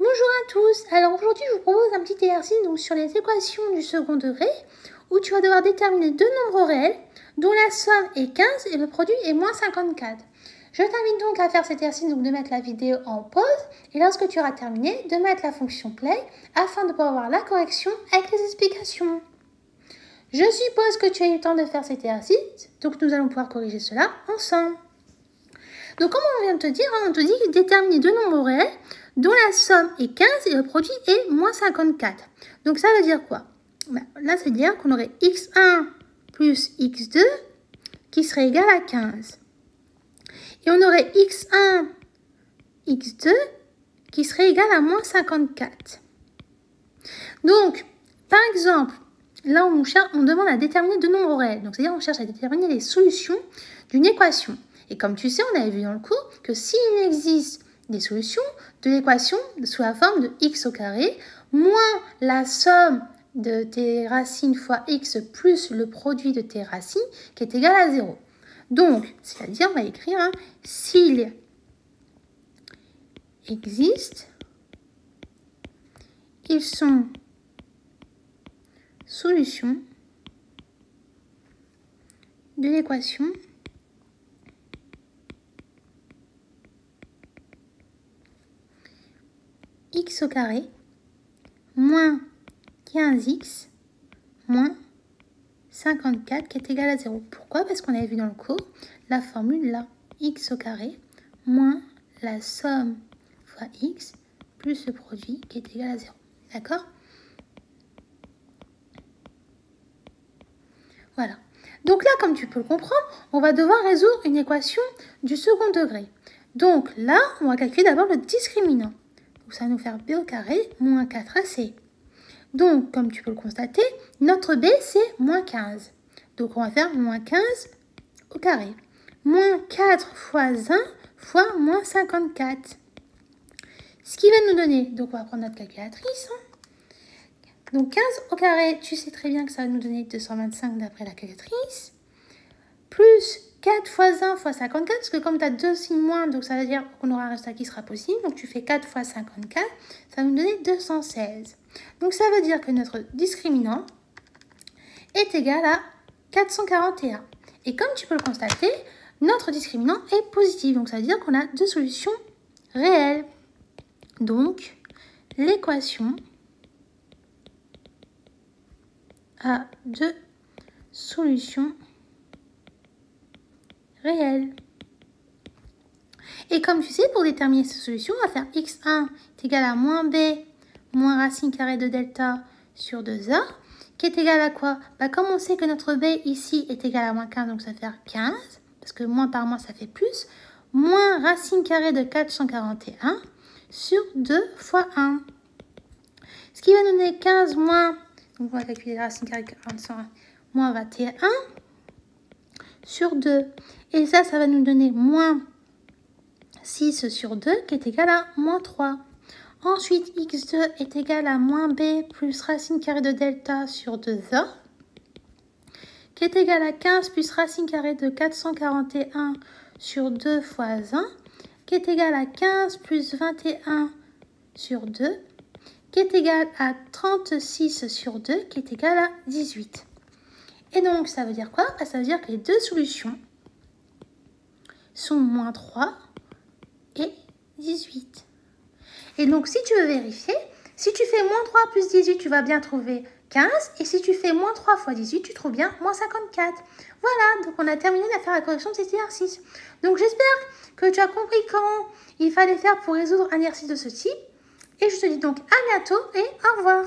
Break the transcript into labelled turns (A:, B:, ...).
A: Bonjour à tous, alors aujourd'hui je vous propose un petit exercice sur les équations du second degré où tu vas devoir déterminer deux nombres réels dont la somme est 15 et le produit est moins 54. Je t'invite donc à faire cet exercice, de mettre la vidéo en pause et lorsque tu auras terminé, de mettre la fonction play afin de pouvoir voir la correction avec les explications. Je suppose que tu as eu le temps de faire cet exercice, donc nous allons pouvoir corriger cela ensemble. Donc comme on vient de te dire, on te dit déterminer deux nombres réels dont la somme est 15 et le produit est moins 54. Donc ça veut dire quoi? Là, ça veut dire qu'on aurait x1 plus x2 qui serait égal à 15. Et on aurait x1, x2 qui serait égal à moins 54. Donc, par exemple, là on demande à déterminer deux nombres réels. Donc c'est-à-dire on cherche à déterminer les solutions d'une équation. Et comme tu sais, on avait vu dans le cours que s'il existe des solutions de l'équation sous la forme de x au carré moins la somme de tes racines fois x plus le produit de tes racines qui est égal à 0. Donc, c'est-à-dire, on va écrire s'il existe, ils sont solutions de l'équation x au carré moins 15x moins 54 qui est égal à 0. Pourquoi? Parce qu'on avait vu dans le cours la formule là, x au carré moins la somme fois x plus le produit qui est égal à 0. D'accord? Voilà. Donc là, comme tu peux le comprendre, on va devoir résoudre une équation du second degré. Donc là, on va calculer d'abord le discriminant. Donc ça va nous faire b au carré moins 4ac. Donc, comme tu peux le constater, notre b, c'est moins 15. Donc, on va faire moins 15 au carré. Moins 4 fois 1 fois moins 54. Ce qui va nous donner, donc on va prendre notre calculatrice. Donc, 15 au carré, tu sais très bien que ça va nous donner 225 d'après la calculatrice. Plus 4 fois 1 fois 54, parce que comme tu as deux signes moins, donc ça veut dire qu'on aura un résultat qui sera possible. Donc, tu fais 4 fois 54, ça va nous donner 216. Donc, ça veut dire que notre discriminant est égal à 441. Et comme tu peux le constater, notre discriminant est positif. Donc, ça veut dire qu'on a deux solutions réelles. Donc, l'équation a deux solutions réelles. Et comme tu sais, pour déterminer cette solution, on va faire x1 est égal à moins b moins racine carrée de delta sur 2a, qui est égal à quoi? Comme on sait que notre b ici est égal à moins 15, donc ça va faire 15, parce que moins par moins ça fait plus, moins racine carrée de 441 sur 2 fois 1. Ce qui va nous donner 15 moins, donc on va calculer la racine carrée de 441, moins 21 sur 2. Et ça va nous donner moins 6 sur 2 qui est égal à moins 3. Ensuite, x2 est égal à moins b plus racine carrée de delta sur 2a, qui est égal à 15 plus racine carrée de 441 sur 2 fois 1, qui est égal à 15 plus 21 sur 2, qui est égal à 36 sur 2, qui est égal à 18. Et donc, ça veut dire quoi? Ça veut dire que les deux solutions sont moins 3 et 18. Et donc, si tu veux vérifier, si tu fais moins 3 plus 18, tu vas bien trouver 15. Et si tu fais moins 3 fois 18, tu trouves bien moins 54. Voilà, donc on a terminé de faire la correction de cet exercice. Donc, j'espère que tu as compris comment il fallait faire pour résoudre un exercice de ce type. Et je te dis donc à bientôt et au revoir.